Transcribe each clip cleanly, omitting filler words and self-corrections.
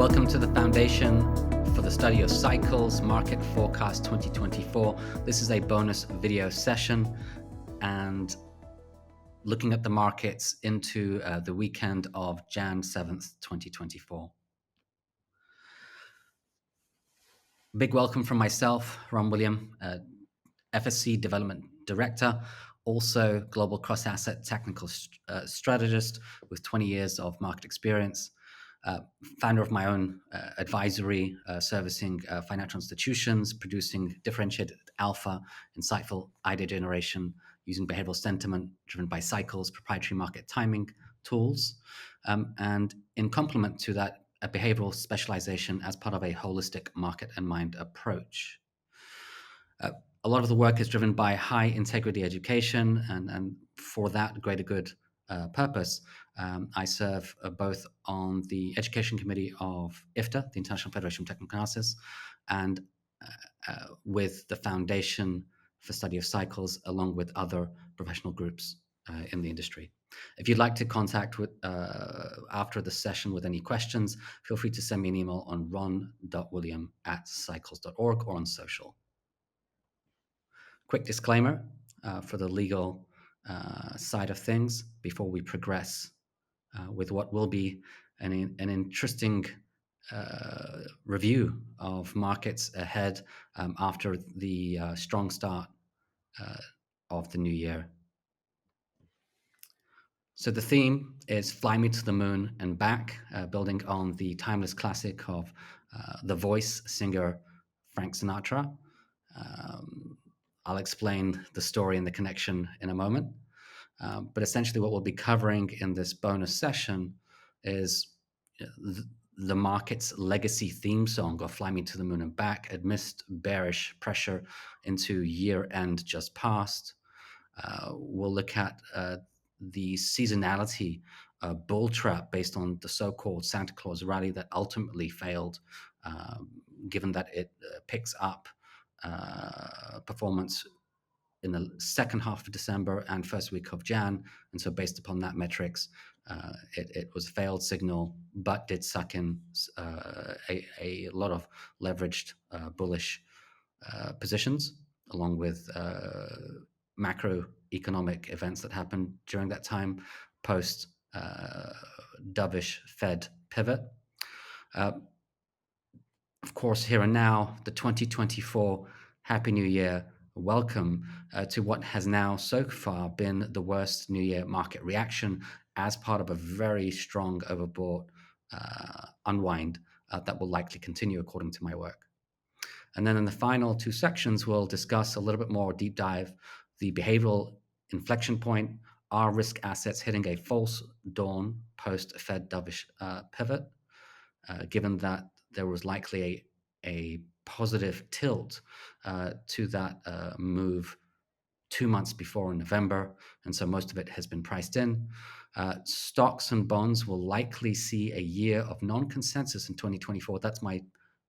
Welcome to the Foundation for the Study of Cycles Market Forecast 2024. This is a bonus video session and looking at the markets into the weekend of Jan 7th, 2024. Big welcome from myself, Ron William, FSC Development Director, also Global Cross-Asset Technical Strategist with 20 years of market experience. Founder of my own advisory, servicing financial institutions, producing differentiated alpha, insightful idea generation using behavioral sentiment driven by cycles, proprietary market timing tools, and in complement to that, a behavioral specialization as part of a holistic market and mind approach. A lot of the work is driven by high integrity education, and for that greater good purpose, I serve both on the education committee of IFTA, the International Federation of Technical Analysis, and with the Foundation for Study of Cycles, along with other professional groups in the industry. If you'd like to contact with, after the session with any questions, feel free to send me an email on ron.william@cycles.org or on social. Quick disclaimer for the legal side of things before we progress with what will be an interesting review of markets ahead after the strong start of the new year. So the theme is Fly Me to the Moon and Back, building on the timeless classic of the Voice singer Frank Sinatra. I'll explain the story and the connection in a moment. But essentially what we'll be covering in this bonus session is the market's legacy theme song of Fly Me to the Moon and Back amidst bearish pressure into year end just past. We'll look at the seasonality bull trap based on the so-called Santa Claus rally that ultimately failed, given that it picks up performance in the second half of December and first week of Jan. And so based upon that metrics, it was a failed signal, but did suck in a lot of leveraged bullish positions, along with macroeconomic events that happened during that time, post dovish Fed pivot. Of course, here and now, the 2024 Happy New Year. Welcome to what has now so far been the worst New Year market reaction as part of a very strong overbought unwind that will likely continue according to my work. And then in the final two sections, we'll discuss a little bit more deep dive, the behavioral inflection point, are risk assets hitting a false dawn post-Fed dovish pivot, given that there was likely a positive tilt to that move 2 months before in November, and so most of it has been priced in. Stocks and bonds will likely see a year of non-consensus in 2024. That's my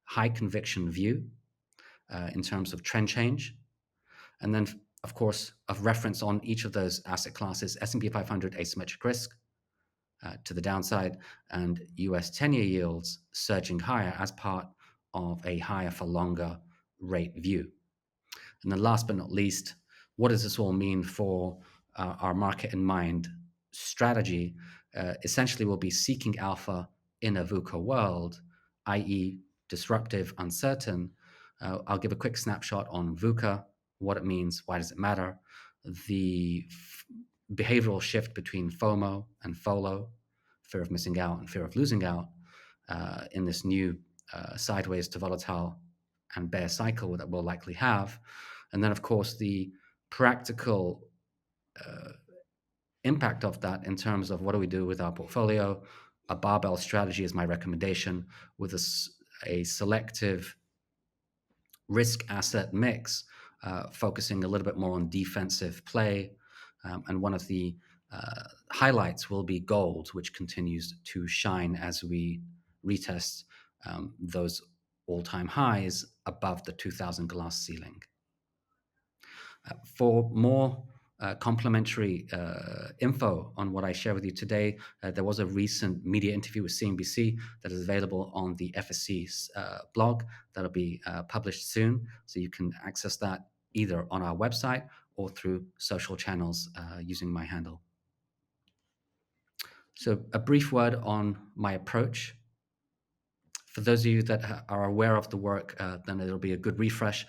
high conviction view in terms of trend change. And then, of course, of reference on each of those asset classes, S&P 500 asymmetric risk to the downside, and US 10-year yields surging higher as part of a higher for longer rate view. And then last but not least, what does this all mean for our market in mind strategy? Essentially, we'll be seeking alpha in a VUCA world, i.e. disruptive, uncertain. I'll give a quick snapshot on VUCA, what it means, why does it matter, the behavioral shift between FOMO and FOLO, fear of missing out and fear of losing out, in this new sideways to volatile and bear cycle that we'll likely have. And then, of course, the practical impact of that in terms of what do we do with our portfolio. A barbell strategy is my recommendation, with a selective risk asset mix, focusing a little bit more on defensive play. And one of the highlights will be gold, which continues to shine as we retest those all-time highs above the 2000 glass ceiling. For more complimentary info on what I share with you today, there was a recent media interview with CNBC that is available on the FSC's blog that'll be published soon. So you can access that either on our website or through social channels using my handle. So a brief word on my approach. For those of you that are aware of the work, then it'll be a good refresh.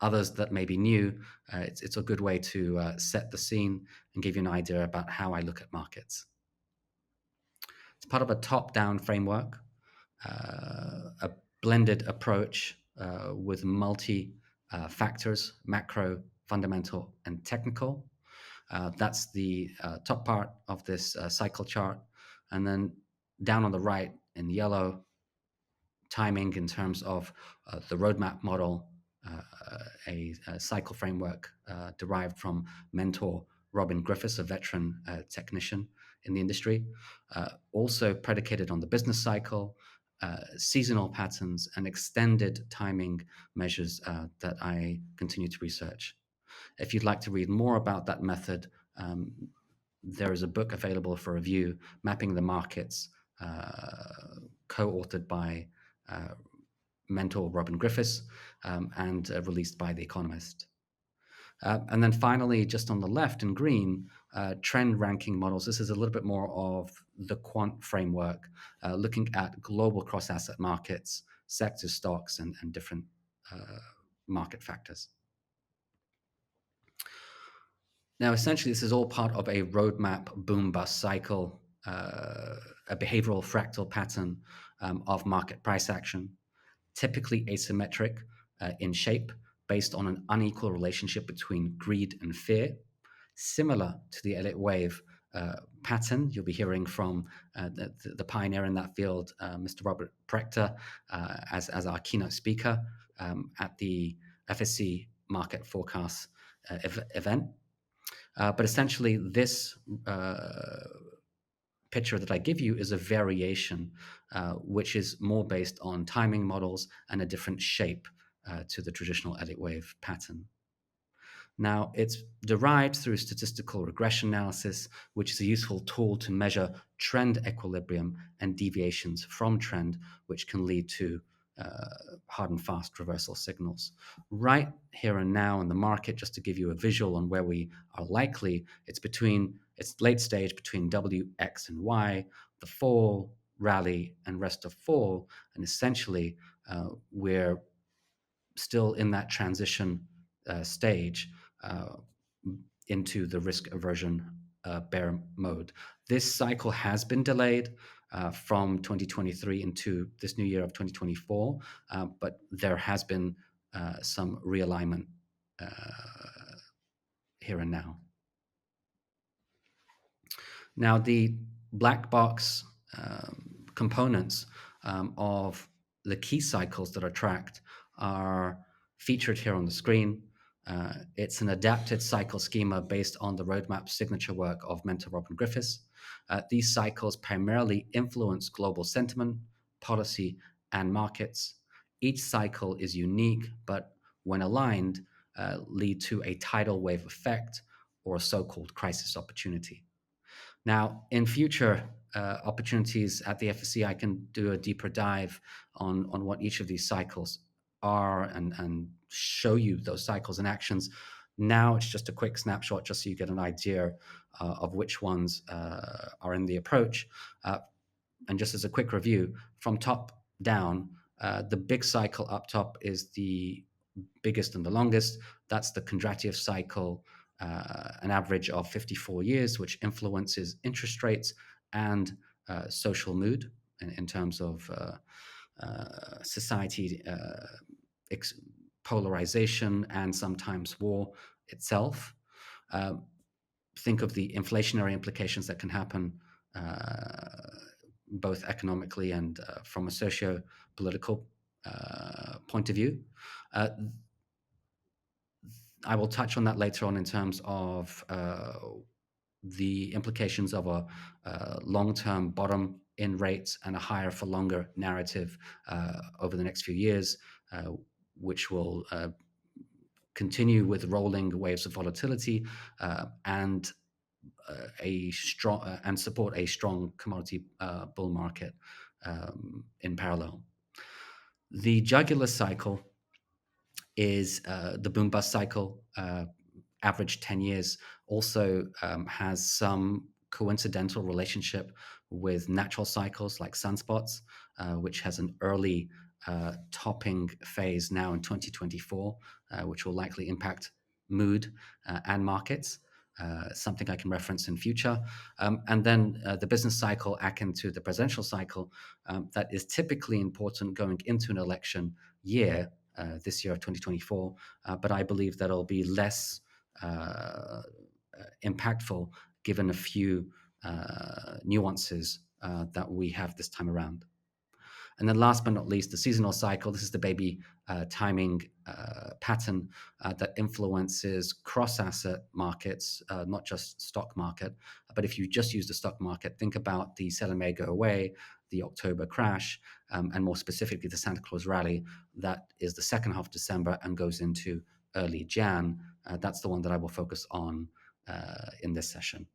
Others that may be new, it's a good way to set the scene and give you an idea about how I look at markets. It's part of a top-down framework, a blended approach with multi-factors, macro, fundamental, and technical. That's the top part of this cycle chart. And then down on the right in yellow, timing in terms of the roadmap model, a cycle framework derived from mentor Robin Griffiths, a veteran technician in the industry, also predicated on the business cycle, seasonal patterns, and extended timing measures that I continue to research. If you'd like to read more about that method, there is a book available for review, Mapping the Markets, co-authored by mentor Robin Griffiths and released by The Economist. And then finally, just on the left in green, trend ranking models. This is a little bit more of the quant framework, looking at global cross-asset markets, sector stocks, and different market factors. Now, essentially, this is all part of a roadmap BoomBus cycle, a behavioral fractal pattern of market price action, typically asymmetric in shape, based on an unequal relationship between greed and fear, similar to the Elliott wave pattern. You'll be hearing from the pioneer in that field, Mr. Robert Prechter, as our keynote speaker at the FSC Market Forecast event. But essentially, this picture that I give you is a variation, which is more based on timing models and a different shape to the traditional Elliott wave pattern. Now, it's derived through statistical regression analysis, which is a useful tool to measure trend equilibrium and deviations from trend, which can lead to hard and fast reversal signals. Right here and now in the market, just to give you a visual on where we are likely, it's late stage between W, X, and Y, the fall, rally, and rest of fall. And essentially, we're still in that transition stage into the risk aversion bear mode. This cycle has been delayed from 2023 into this new year of 2024, but there has been some realignment here and now. Now, the Blackbox components of the key cycles that are tracked are featured here on the screen. It's an adapted cycle schema based on the roadmap signature work of mentor Robin Griffiths. These cycles primarily influence global sentiment, policy, and markets. Each cycle is unique, but when aligned, lead to a tidal wave effect or a so-called crisis opportunity. Now, in future opportunities at the FSC, I can do a deeper dive on what each of these cycles are and show you those cycles and actions. Now it's just a quick snapshot just so you get an idea of which ones are in the approach. And just as a quick review, from top down, the big cycle up top is the biggest and the longest. That's the Kondratiev cycle, an average of 54 years, which influences interest rates and social mood in terms of society polarization and sometimes war itself. Think of the inflationary implications that can happen both economically and from a socio-political point of view. I will touch on that later on in terms of the implications of a long-term bottom in rates and a higher for longer narrative over the next few years, which will continue with rolling waves of volatility and a strong and support a strong commodity bull market in parallel. The jugular cycle is the BoomBus cycle, average 10 years, also has some coincidental relationship with natural cycles like sunspots, which has an early topping phase now in 2024, which will likely impact mood and markets. Something I can reference in future. And then the business cycle akin to the presidential cycle that is typically important going into an election year, this year of 2024, but I believe that it'll be less impactful given a few nuances that we have this time around. And then last but not least, the seasonal cycle. This is the baby timing pattern that influences cross-asset markets, not just stock market. But if you just use the stock market, think about the sell in May, go away, the October crash, and more specifically, the Santa Claus rally. That is the second half of December and goes into early Jan. That's the one that I will focus on in this session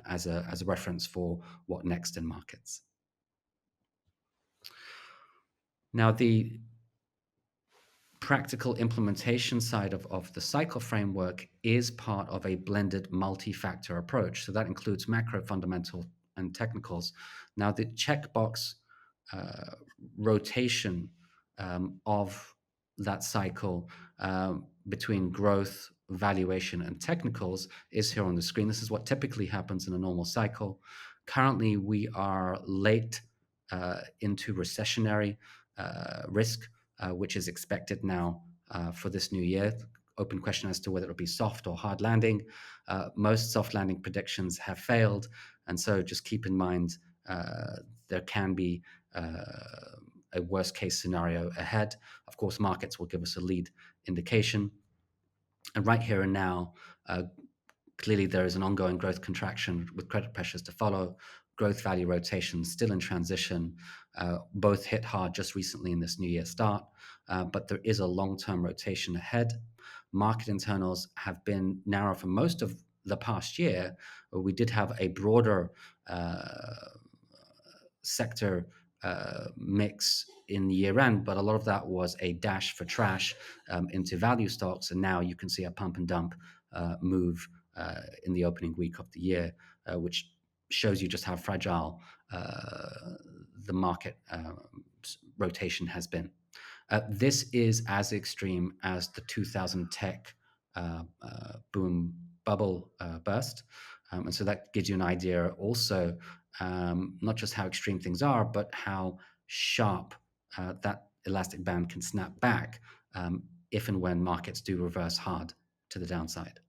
as a reference for what next in markets. Now, the practical implementation side of the cycle framework is part of a blended multi-factor approach. So that includes macro, fundamental, and technicals. Now, the checkbox rotation of that cycle between growth, valuation, and technicals is here on the screen. This is what typically happens in a normal cycle. Currently, we are late into recessionary risk, which is expected now for this new year. Open question as to whether it'll be soft or hard landing. Most soft landing predictions have failed, and so just keep in mind there can be a worst case scenario ahead. Of course, markets will give us a lead indication. And right here and now, clearly there is an ongoing growth contraction with credit pressures to follow. Growth value rotation still in transition, both hit hard just recently in this new year start, but there is a long-term rotation ahead. Market internals have been narrow for most of the past year. We did have a broader sector mix in the year end, but a lot of that was a dash for trash into value stocks, and now you can see a pump and dump move in the opening week of the year, which shows you just how fragile the market rotation has been. This is as extreme as the 2000 tech boom bubble burst. And so that gives you an idea also, not just how extreme things are, but how sharp that elastic band can snap back if and when markets do reverse hard to the downside.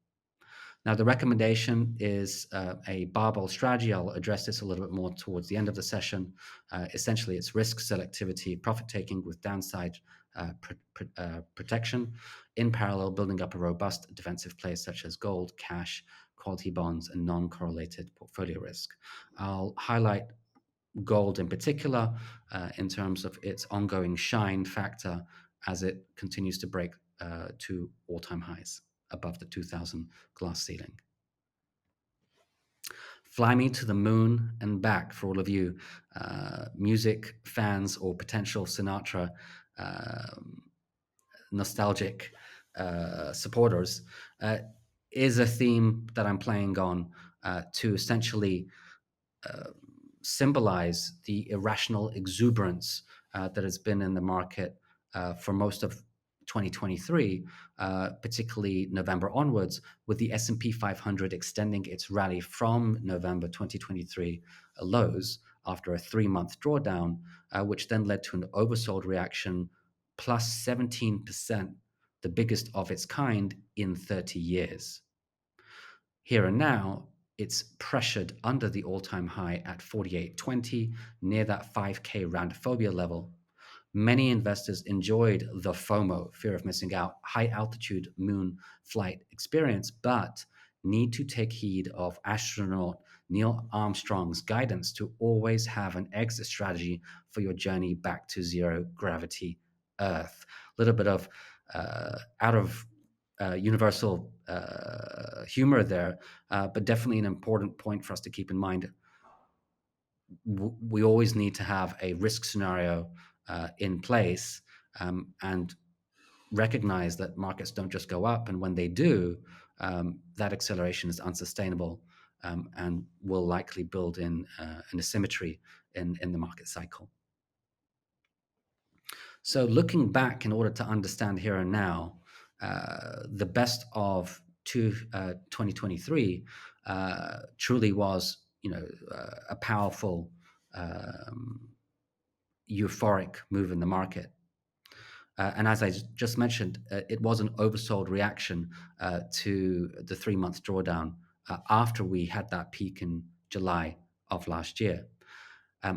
Now, the recommendation is a barbell strategy. I'll address this a little bit more towards the end of the session. Essentially, it's risk selectivity, profit-taking with downside protection, in parallel building up a robust defensive play such as gold, cash, quality bonds, and non-correlated portfolio risk. I'll highlight gold in particular in terms of its ongoing shine factor as it continues to break to all-time highs above the 2000 glass ceiling. Fly me to the moon and back for all of you music fans or potential Sinatra nostalgic supporters is a theme that I'm playing on to essentially symbolize the irrational exuberance that has been in the market for most of 2023, particularly November onwards, with the S&P 500 extending its rally from November 2023 lows after a 3-month drawdown, which then led to an oversold reaction plus 17%, the biggest of its kind in 30 years. Here and now, it's pressured under the all-time high at 48.20, near that 5K randophobia level. Many investors enjoyed the Fomo, fear of missing out, high altitude moon flight experience, but need to take heed of astronaut Neil Armstrong's guidance to always have an exit strategy for your journey back to zero gravity Earth. A little bit of out of universal humor there, but definitely an important point for us to keep in mind. We always need to have a risk scenario in place, and recognize that markets don't just go up, and when they do, that acceleration is unsustainable, and will likely build in an asymmetry in the market cycle. So looking back in order to understand here and now, the best of 2023 truly was, a powerful, euphoric move in the market. And as I just mentioned, it was an oversold reaction to the 3-month drawdown after we had that peak in July of last year.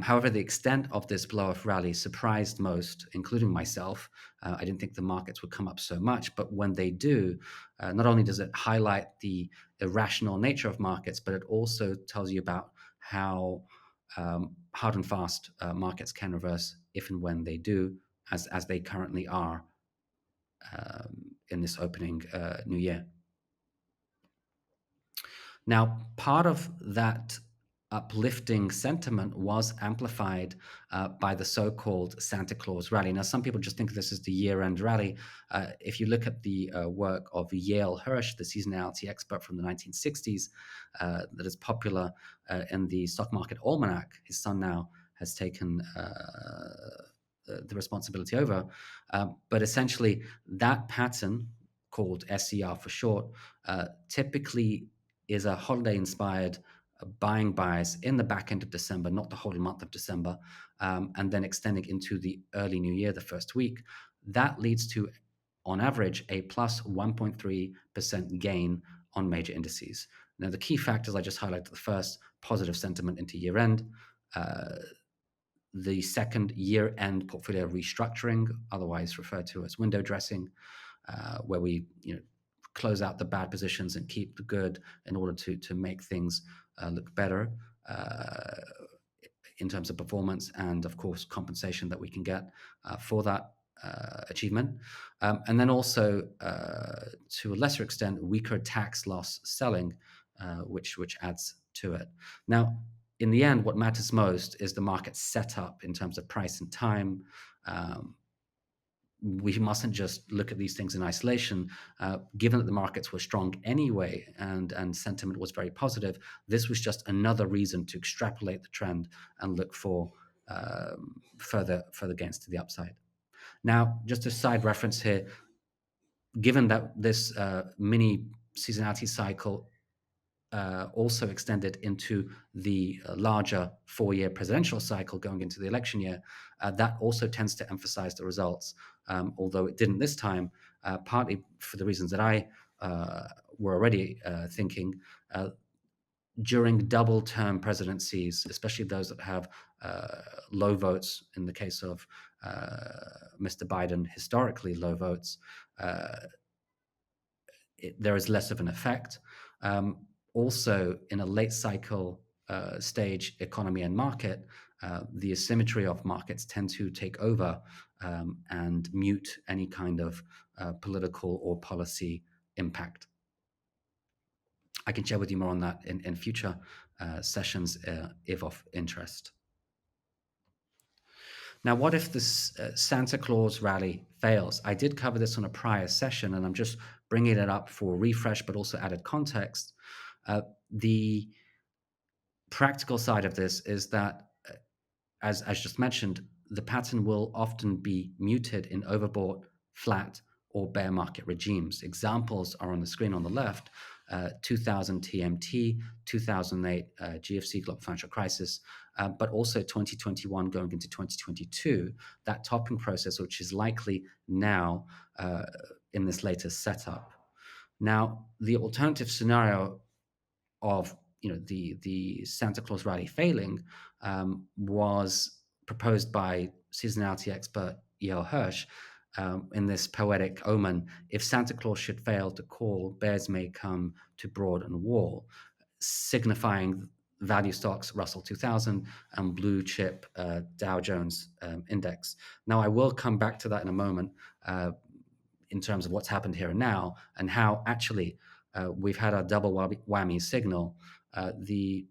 However, the extent of this blow-off rally surprised most, including myself. I didn't think the markets would come up so much, but when they do, not only does it highlight the irrational nature of markets, but it also tells you about how hard and fast markets can reverse if and when they do, as they currently are in this opening new year. Now, part of that uplifting sentiment was amplified by the so-called Santa Claus rally. Now, some people just think this is the year-end rally. If you look at the work of Yale Hirsch, the seasonality expert from the 1960s, that is popular in the stock market almanac, his son now has taken the responsibility over. But essentially, that pattern, called SCR for short, typically is a holiday-inspired buying bias in the back end of December, not the whole month of December, and then extending into the early new year, the first week. That leads to, on average, a plus 1.3% gain on major indices. Now, the key factors I just highlighted: the first, positive sentiment into year end; the second, year-end portfolio restructuring, otherwise referred to as window dressing, where we close out the bad positions and keep the good in order to make things look better in terms of performance and, of course, compensation that we can get for that achievement. And then also, to a lesser extent, weaker tax loss selling, which adds to it. Now, in the end, what matters most is the market setup in terms of price and time. We mustn't just look at these things in isolation. Given that the markets were strong anyway and sentiment was very positive, this was just another reason to extrapolate the trend and look for further gains to the upside. Now, just a side reference here, given that this mini seasonality cycle also extended into the larger 4-year presidential cycle going into the election year, that also tends to emphasize the results, although it didn't this time, partly for the reasons that I were already thinking. During double-term presidencies, especially those that have low votes, in the case of Mr. Biden, historically low votes, there is less of an effect. Also, in a late cycle stage economy and market, the asymmetry of markets tend to take over and mute any kind of political or policy impact. I can share with you more on that in future sessions if of interest. Now, what if this Santa Claus rally fails? I did cover this on a prior session, and I'm just bringing it up for refresh, but also added context. The practical side of this is that, as just mentioned, the pattern will often be muted in overbought, flat, or bear market regimes. Examples are on the screen on the left: 2000 TMT, 2008 GFC, global financial crisis, but also 2021 going into 2022, that topping process, which is likely now in this latest setup. Now, the alternative scenario of the Santa Claus rally failing was proposed by seasonality expert Yale Hirsch in this poetic omen: if Santa Claus should fail to call, bears may come to Broad and Wall, signifying value stocks Russell 2000 and blue chip Dow Jones index. Now, I will come back to that in a moment. in terms of what's happened here and now, and how actually we've had a double whammy signal. The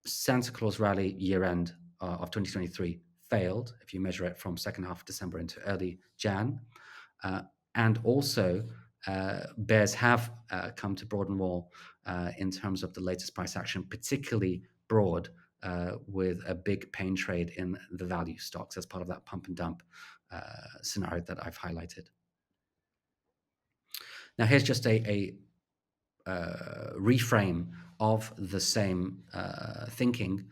Santa Claus rally year-end of 2023 failed, if you measure it from second half of December into early Jan. And also, bears have come to broaden wall in terms of the latest price action, particularly broad, with a big pain trade in the value stocks as part of that pump and dump scenario that I've highlighted. Now, here's just a reframe of the same thinking,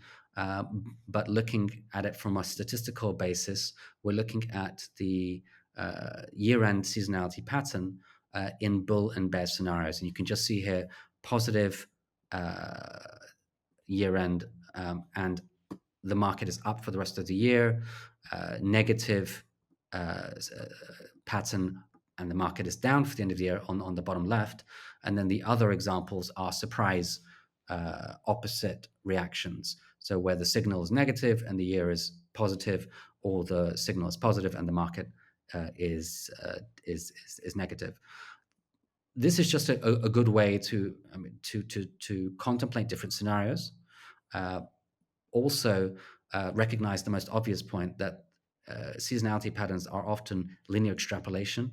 but looking at it from a statistical basis. We're looking at the year-end seasonality pattern in bull and bear scenarios. And you can just see here positive year-end, and the market is up for the rest of the year, negative pattern, and the market is down for the end of the year on the bottom left. And then the other examples are surprise opposite reactions. So where the signal is negative and the year is positive, or the signal is positive and the market is negative. This is just a good way to contemplate different scenarios. Also recognize the most obvious point that seasonality patterns are often linear extrapolation.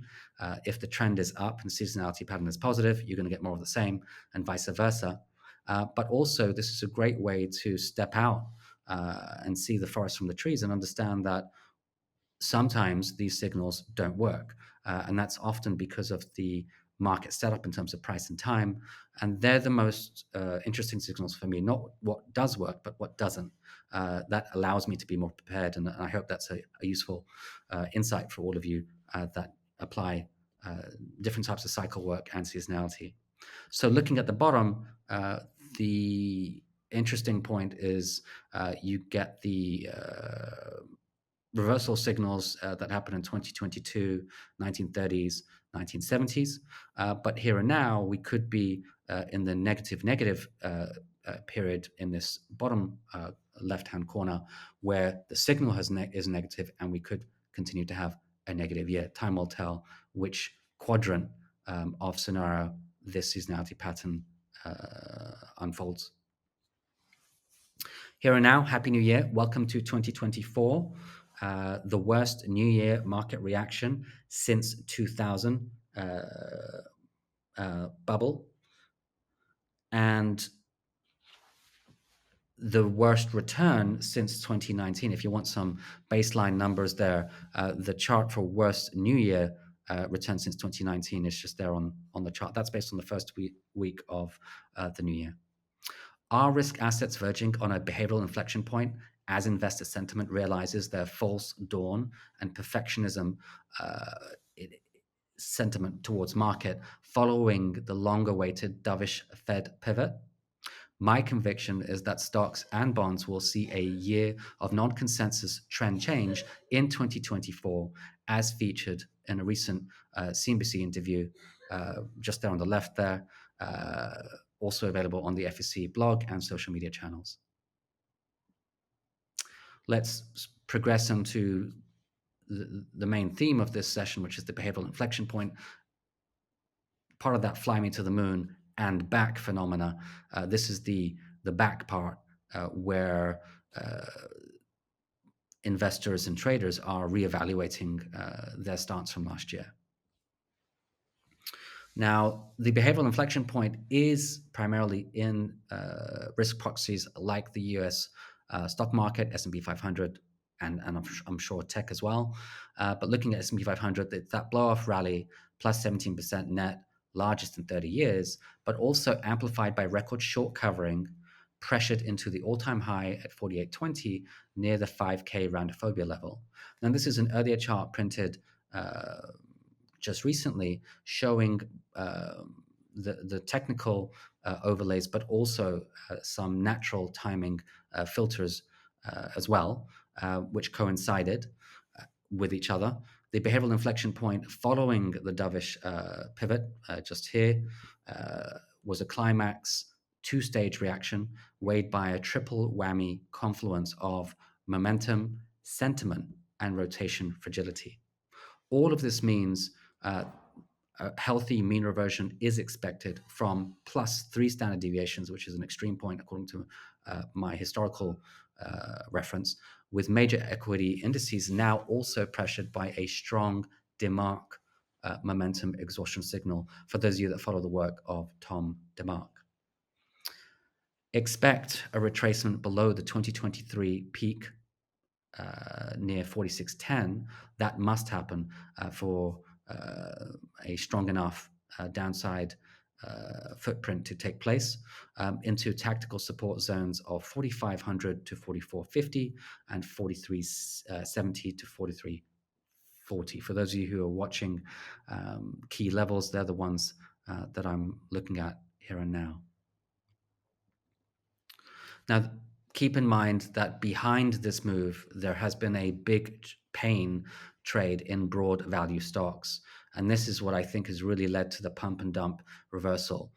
If the trend is up and seasonality pattern is positive, you're going to get more of the same, and vice versa. But also, this is a great way to step out and see the forest from the trees and understand that sometimes these signals don't work. And that's often because of the market setup in terms of price and time. And they're the most interesting signals for me, not what does work, but what doesn't. That allows me to be more prepared. And I hope that's a useful insight for all of you that apply different types of cycle work and seasonality. So looking at the bottom, the interesting point is you get the reversal signals that happened in 2022, 1930s, 1970s. But here and now, we could be in the negative period in this bottom left-hand corner, where the signal is negative, and we could continue to have a negative year. Time will tell which quadrant of scenario this seasonality pattern unfolds. Here and now, Happy New Year. Welcome to 2024. The worst New Year market reaction since 2000 bubble, and the worst return since 2019. If you want some baseline numbers there, the chart for worst New Year return since 2019 is just there on the chart. That's based on the first week of the new year. Are risk assets verging on a behavioral inflection point as investor sentiment realizes their false dawn and perfectionism sentiment towards market following the long-awaited dovish Fed pivot? My conviction is that stocks and bonds will see a year of non-consensus trend change in 2024, as featured in a recent CNBC interview, just there on the left there, also available on the FSC blog and social media channels. Let's progress into the main theme of this session, which is the behavioral inflection point. Part of that fly me to the moon and back phenomena. This is the back part where investors and traders are reevaluating their stance from last year. Now, the behavioral inflection point is primarily in risk proxies like the US stock market, S&P 500, and I'm sure tech as well. But looking at S&P 500, it's that blow-off rally, plus 17% net, largest in 30 years, but also amplified by record short covering, pressured into the all-time high at 48.20 near the 5K roundophobia level. Now, this is an earlier chart printed just recently, showing the technical overlays, but also some natural timing filters as well, which coincided with each other. The behavioral inflection point following the dovish pivot, just here, was a climax two-stage reaction weighed by a triple whammy confluence of momentum, sentiment, and rotation fragility. All of this means a healthy mean reversion is expected from plus 3 standard deviations, which is an extreme point according to my historical reference, with major equity indices now also pressured by a strong DeMark momentum exhaustion signal, for those of you that follow the work of Tom DeMark. Expect a retracement below the 2023 peak near 4610. That must happen for a strong enough downside footprint to take place into tactical support zones of 4500 to 4450 and 4370 to 4340. For those of you who are watching key levels, they're the ones that I'm looking at here and now. Now, keep in mind that behind this move, there has been a big pain trade in broad value stocks. And this is what I think has really led to the pump and dump reversal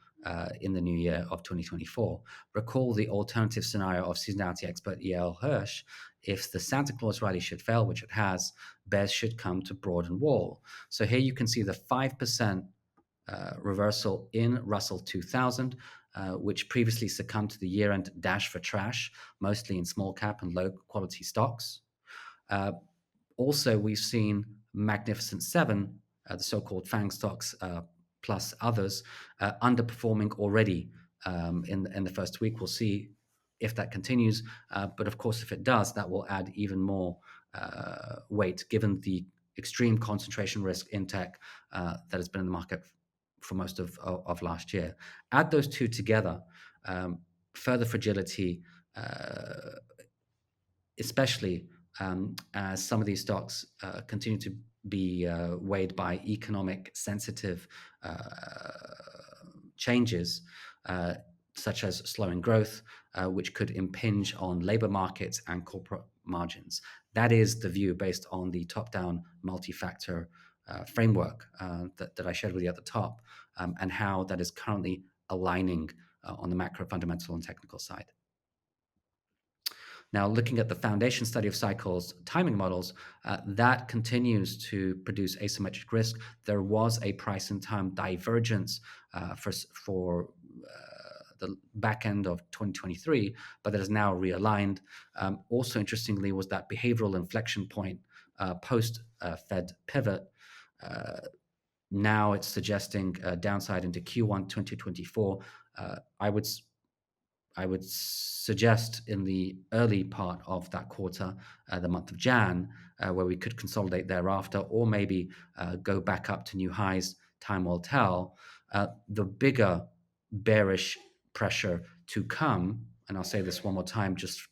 in the new year of 2024. Recall the alternative scenario of seasonality expert E.L. Hirsch. If the Santa Claus rally should fail, which it has, bears should come to broaden wall. So here you can see the 5% reversal in Russell 2000, which previously succumbed to the year-end dash for trash, mostly in small cap and low quality stocks. Also, we've seen Magnificent Seven, the so-called FANG stocks, plus others, underperforming already in the first week. We'll see if that continues. But of course, if it does, that will add even more weight, given the extreme concentration risk in tech that has been in the market for most of last year. Add those two together, further fragility, especially as some of these stocks continue to be weighed by economic sensitive changes, such as slowing growth, which could impinge on labor markets and corporate margins. That is the view based on the top-down multi-factor framework that I shared with you at the top, and how that is currently aligning on the macro, fundamental, and technical side. Now, looking at the foundation study of cycles timing models, that continues to produce asymmetric risk. There was a price and time divergence for the back end of 2023, but that is now realigned. Also, interestingly, was that behavioral inflection point post Fed pivot. Now it's suggesting downside into Q1 2024. I would suggest in the early part of that quarter, the month of Jan, where we could consolidate thereafter, or maybe go back up to new highs. Time will tell. The bigger bearish pressure to come, and I'll say this one more time just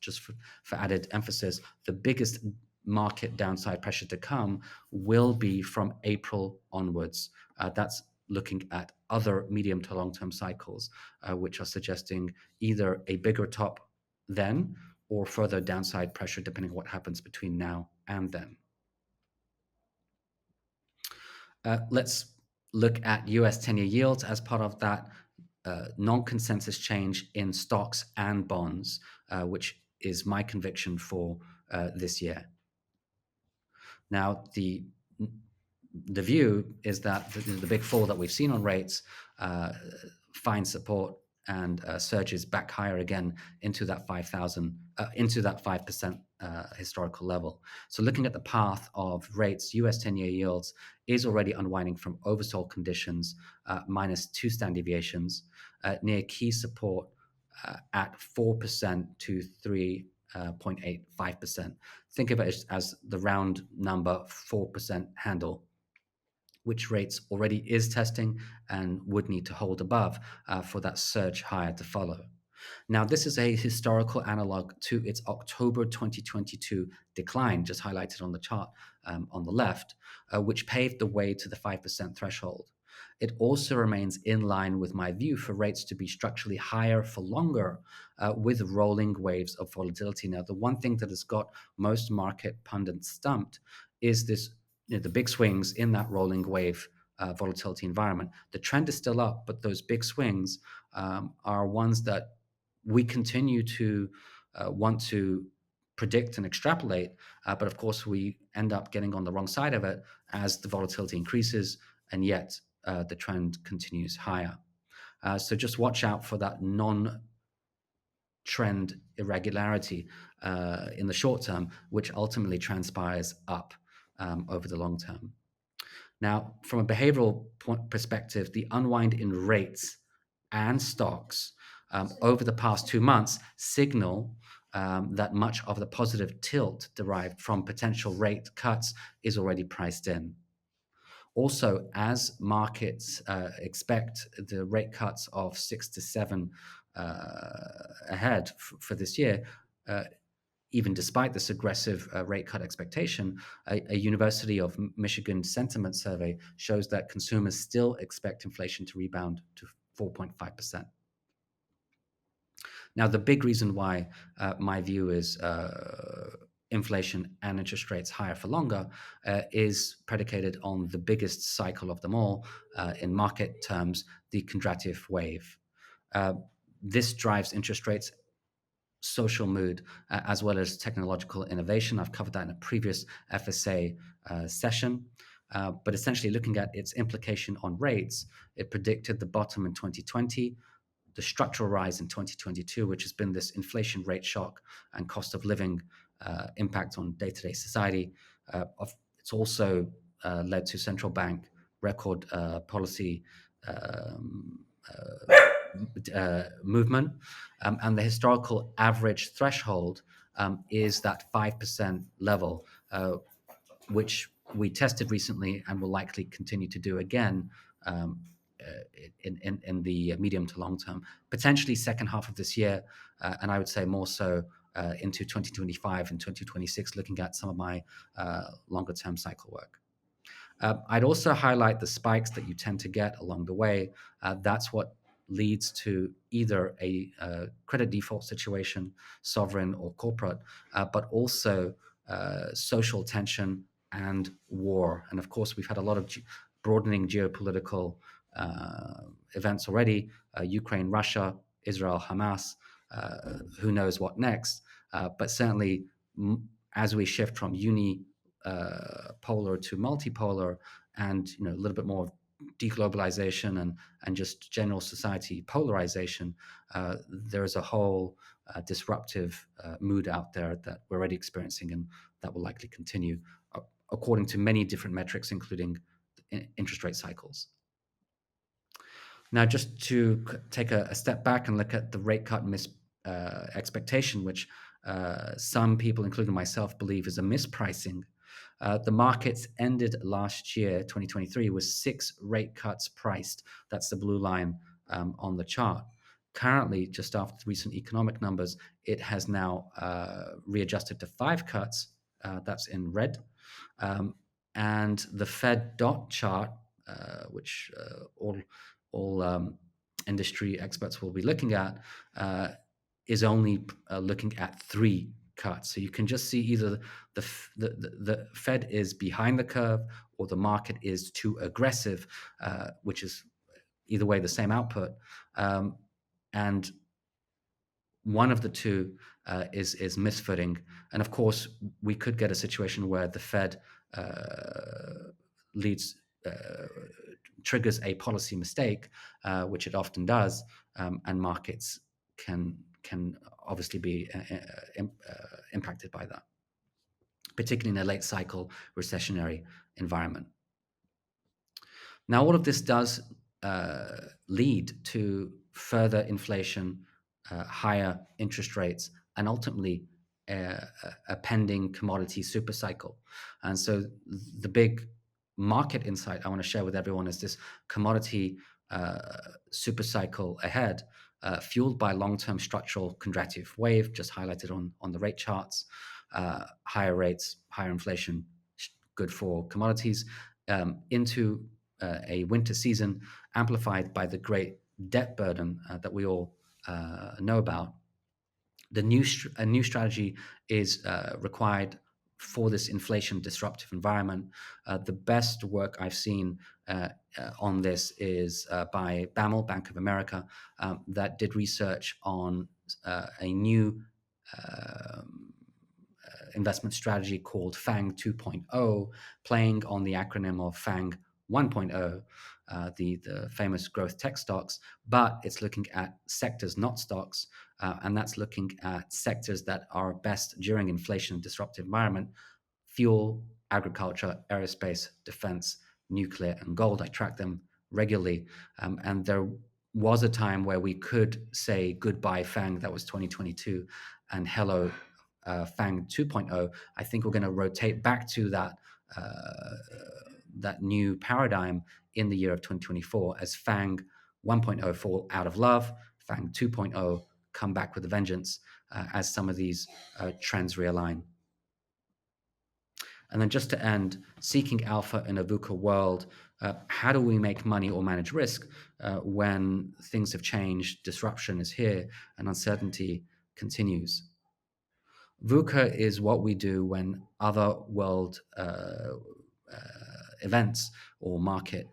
for added emphasis, the biggest market downside pressure to come will be from April onwards. That's looking at other medium to long-term cycles, which are suggesting either a bigger top then or further downside pressure, depending on what happens between now and then. Let's look at US 10-year yields as part of that non-consensus change in stocks and bonds, which is my conviction for this year. Now, the view is that the big fall that we've seen on rates finds support and surges back higher again into that 5% historical level. So looking at the path of rates, US 10-year yields is already unwinding from oversold conditions, minus 2 standard deviations, near key support at 4% to 3.85%. Think of it as the round number 4% handle, which rates already is testing and would need to hold above for that surge higher to follow. Now, this is a historical analog to its October 2022 decline, just highlighted on the chart on the left, which paved the way to the 5% threshold. It also remains in line with my view for rates to be structurally higher for longer with rolling waves of volatility. Now, the one thing that has got most market pundits stumped is this, the big swings in that rolling wave volatility environment. The trend is still up, but those big swings are ones that we continue to want to predict and extrapolate, but of course we end up getting on the wrong side of it as the volatility increases, and yet the trend continues higher. So just watch out for that non-trend irregularity in the short term, which ultimately transpires up over the long term. Now, from a behavioral perspective, the unwind in rates and stocks over the past 2 months signal that much of the positive tilt derived from potential rate cuts is already priced in. Also, as markets expect the rate cuts of 6 to 7 ahead for this year, even despite this aggressive rate cut expectation, a University of Michigan sentiment survey shows that consumers still expect inflation to rebound to 4.5%. Now, the big reason why my view is inflation and interest rates higher for longer is predicated on the biggest cycle of them all, in market terms, the contractive wave. This drives interest rates, social mood, as well as technological innovation. I've covered that in a previous FSA session. But essentially, looking at its implication on rates, it predicted the bottom in 2020, the structural rise in 2022, which has been this inflation rate shock and cost of living impact on day-to-day society. It's also led to central bank record policy movement, and the historical average threshold is that 5% level, which we tested recently and will likely continue to do again in the medium to long term, potentially second half of this year, and I would say more so into 2025 and 2026, looking at some of my longer term cycle work. I'd also highlight the spikes that you tend to get along the way. That's what leads to either a credit default situation, sovereign or corporate, but also social tension and war. And of course, we've had a lot of broadening geopolitical events already, Ukraine, Russia, Israel, Hamas, who knows what next. But certainly, as we shift from polar to multipolar, and a little bit more deglobalization and just general society polarization, there is a whole disruptive mood out there that we're already experiencing, and that will likely continue according to many different metrics, including interest rate cycles. Now, just to take a step back and look at the rate cut expectation, which some people, including myself, believe is a mispricing. The markets ended last year, 2023, with 6 rate cuts priced. That's the blue line on the chart. Currently, just after the recent economic numbers, it has now readjusted to 5 cuts. That's in red. And the Fed dot chart, which all industry experts will be looking at, is only looking at 3 cuts. So you can just see either the Fed is behind the curve or the market is too aggressive, which is either way the same output. And one of the two is misfooting. And of course, we could get a situation where the Fed triggers a policy mistake, which it often does, and markets can obviously be impacted by that, particularly in a late cycle recessionary environment. Now, all of this does lead to further inflation, higher interest rates, and ultimately a pending commodity super cycle. And so the big market insight I want to share with everyone is this commodity super cycle ahead, fueled by long-term structural contractive wave, just highlighted on the rate charts. Higher rates, higher inflation, good for commodities, into a winter season amplified by the great debt burden that we all know about. A new strategy is required for this inflation disruptive environment. The best work I've seen on this is by BAML, Bank of America, that did research on a new investment strategy called FANG 2.0, playing on the acronym of FANG 1.0. the famous growth tech stocks, but it's looking at sectors, not stocks, and that's looking at sectors that are best during inflation disruptive environment: fuel, agriculture, aerospace, defense, nuclear, and gold. I track them regularly, and there was a time where we could say goodbye FANG, that was 2022, and hello FANG 2.0. I think we're going to rotate back to uh, that new paradigm in the year of 2024 as FANG 1.0 fall out of love, FANG 2.0 come back with a vengeance as some of these trends realign. And then just to end, seeking alpha in a VUCA world, how do we make money or manage risk when things have changed, disruption is here, and uncertainty continues? VUCA is what we do when other world events or market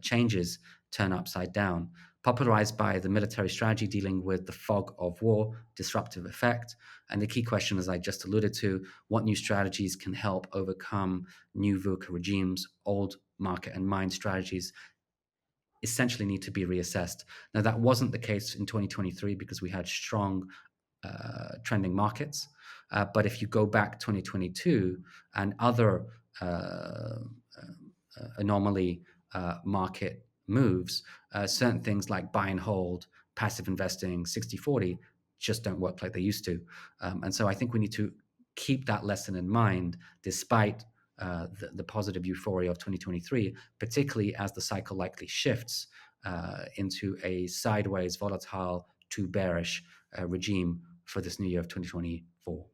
changes turn upside down, popularized by the military strategy dealing with the fog of war, disruptive effect. And the key question, as I just alluded to, what new strategies can help overcome new VUCA regimes? Old market and mind strategies essentially need to be reassessed. Now, that wasn't the case in 2023 because we had strong trending markets. But if you go back 2022 and other anomaly market moves, certain things like buy and hold, passive investing, 60/40 just don't work like they used to. And so I think we need to keep that lesson in mind despite the positive euphoria of 2023, particularly as the cycle likely shifts into a sideways, volatile to bearish regime for this new year of 2024.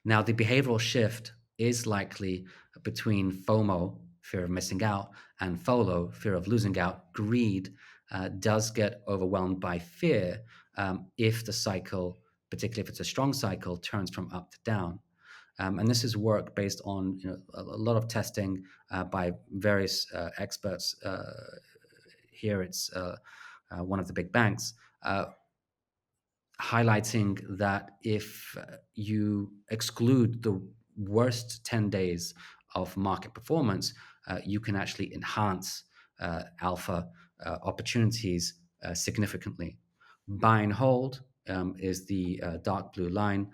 Now, the behavioral shift is likely between FOMO, fear of missing out, and FOLO, fear of losing out. Greed does get overwhelmed by fear if the cycle, particularly if it's a strong cycle, turns from up to down. And this is work based on a lot of testing by various experts. Here it's one of the big banks, highlighting that if you exclude the worst 10 days of market performance, you can actually enhance alpha opportunities significantly. Buy and hold is the dark blue line.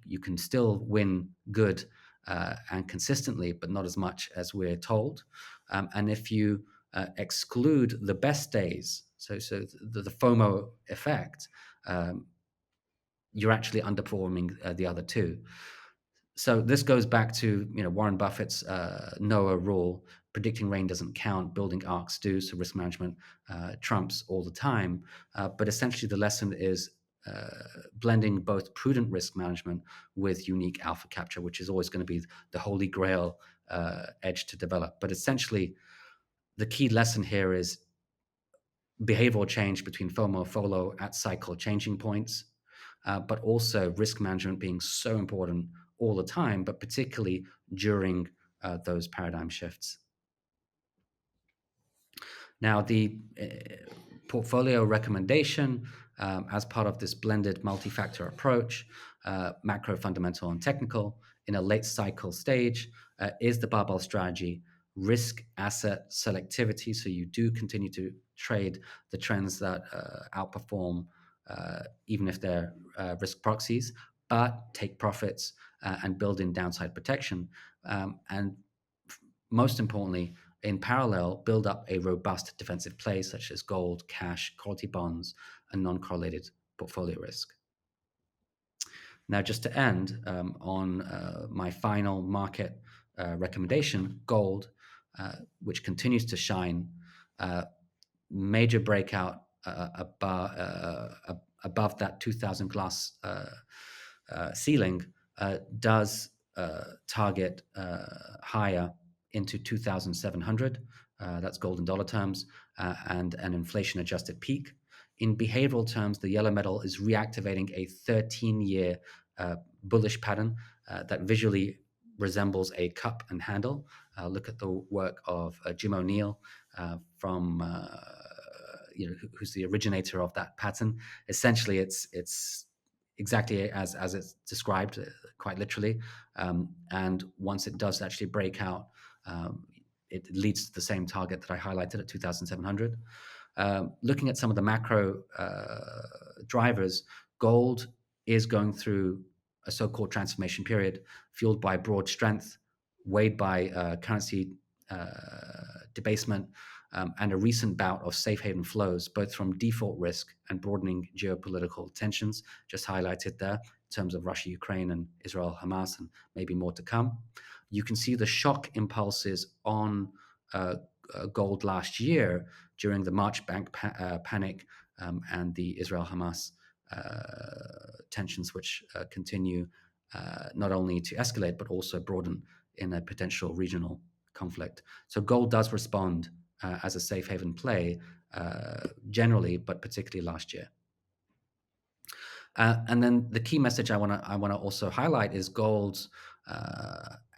You can still win good and consistently, but not as much as we're told. And if you exclude the best days, so the FOMO effect, you're actually underperforming the other two. So this goes back to Warren Buffett's Noah rule: predicting rain doesn't count, building arcs do. So risk management trumps all the time. But essentially, the lesson is blending both prudent risk management with unique alpha capture, which is always going to be the holy grail edge to develop. But essentially, the key lesson here is behavioral change between FOMO and FOLO at cycle changing points, but also risk management being so important all the time, but particularly during those paradigm shifts. Now, the portfolio recommendation as part of this blended multi-factor approach, macro, fundamental, and technical, in a late cycle stage is the barbell strategy, risk asset selectivity. So you do continue to trade the trends that outperform, even if they're risk proxies, but take profits and build in downside protection. And most importantly, in parallel, build up a robust defensive play such as gold, cash, quality bonds, and non-correlated portfolio risk. Now, just to end on my final market recommendation, gold, which continues to shine, major breakout above that 2,000 glass ceiling, does target higher into 2,700. That's gold in dollar terms, and an inflation adjusted peak. In behavioral terms, the yellow metal is reactivating a 13-year bullish pattern that visually resembles a cup and handle. Look at the work of Jim O'Neill from who's the originator of that pattern. Essentially, it's exactly as it's described, quite literally. And once it does actually break out, it leads to the same target that I highlighted at 2,700. Looking at some of the macro drivers, gold is going through a so-called transformation period fueled by broad strength, weighed by currency debasement, and a recent bout of safe haven flows, both from default risk and broadening geopolitical tensions, just highlighted there in terms of Russia, Ukraine, and Israel, Hamas, and maybe more to come. You can see the shock impulses on gold last year during the March bank panic and the Israel-Hamas tensions, which continue not only to escalate, but also broaden in a potential regional conflict. So gold does respond as a safe haven play generally, but particularly last year. And then the key message I want to also highlight is gold's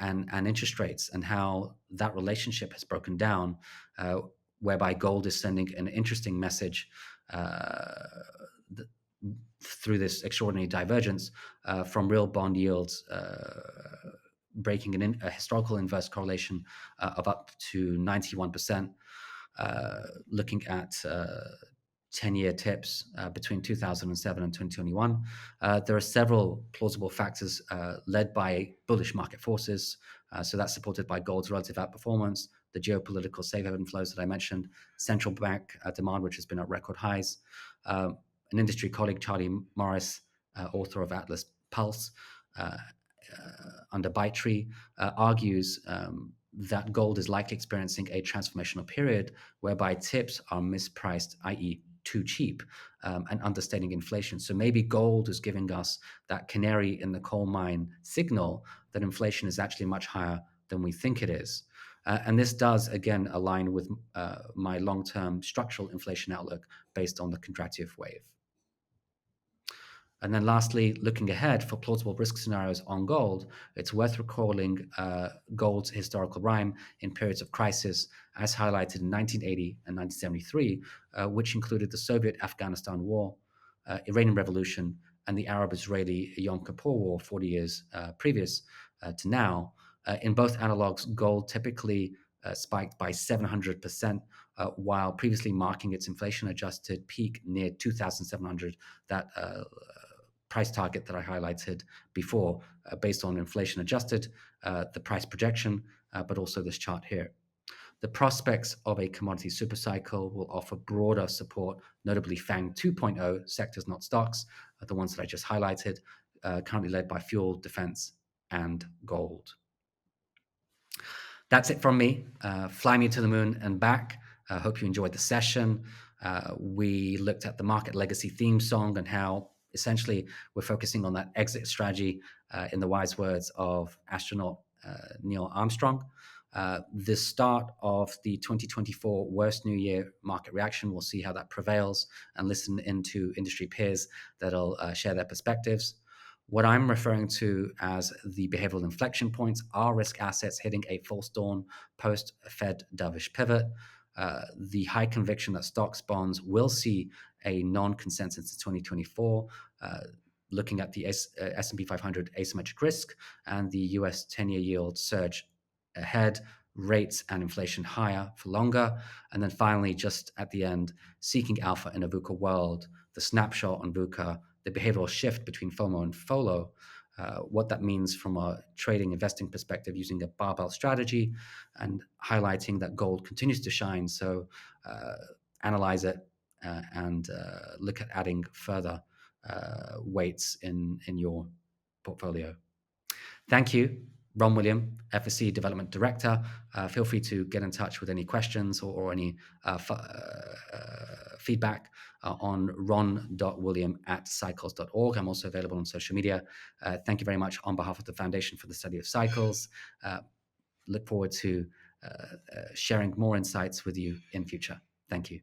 and interest rates and how that relationship has broken down, whereby gold is sending an interesting message through this extraordinary divergence from real bond yields breaking a historical inverse correlation of up to 91%, looking at 10-year tips between 2007 and 2021. There are several plausible factors led by bullish market forces. So that's supported by gold's relative outperformance, the geopolitical safe haven flows that I mentioned, central bank demand, which has been at record highs. An industry colleague, Charlie Morris, author of Atlas Pulse, under Bytree, argues that gold is likely experiencing a transformational period whereby tips are mispriced, i.e., too cheap, and understating inflation. So maybe gold is giving us that canary in the coal mine signal that inflation is actually much higher than we think it is. And this does, again, align with my long-term structural inflation outlook based on the contractive wave. And then lastly, looking ahead for plausible risk scenarios on gold, it's worth recalling gold's historical rhyme in periods of crisis, as highlighted in 1980 and 1973, which included the Soviet-Afghanistan War, Iranian Revolution, and the Arab-Israeli Yom Kippur War 40 years previous to now. In both analogs, gold typically spiked by 700%, while previously marking its inflation-adjusted peak near 2,700, that price target that I highlighted before, based on inflation adjusted, the price projection, but also this chart here. The prospects of a commodity supercycle will offer broader support, notably FANG 2.0 sectors, not stocks, the ones that I just highlighted, currently led by fuel, defense, and gold. That's it from me. Fly me to the moon and back. I hope you enjoyed the session. We looked at the market legacy theme song and how essentially we're focusing on that exit strategy in the wise words of astronaut Neil Armstrong. The start of the 2024 worst New Year market reaction, we'll see how that prevails and listen into industry peers that'll share their perspectives. What I'm referring to as the behavioral inflection points are risk assets hitting a false dawn post-Fed dovish pivot. The high conviction that stocks bonds will see a non-consensus in 2024, looking at the S&P 500 asymmetric risk and the US 10-year yield surge ahead, rates and inflation higher for longer. And then finally, just at the end, seeking alpha in a VUCA world, the snapshot on VUCA, the behavioral shift between FOMO and FOLO, what that means from a trading investing perspective using a barbell strategy, and highlighting that gold continues to shine. So analyze it and look at adding further weights in your portfolio. Thank you. Ron William, FSC Development Director. Feel free to get in touch with any questions or any feedback on ron.william@cycles.org. I'm also available on social media. Thank you very much on behalf of the Foundation for the Study of Cycles. Look forward to sharing more insights with you in future. Thank you.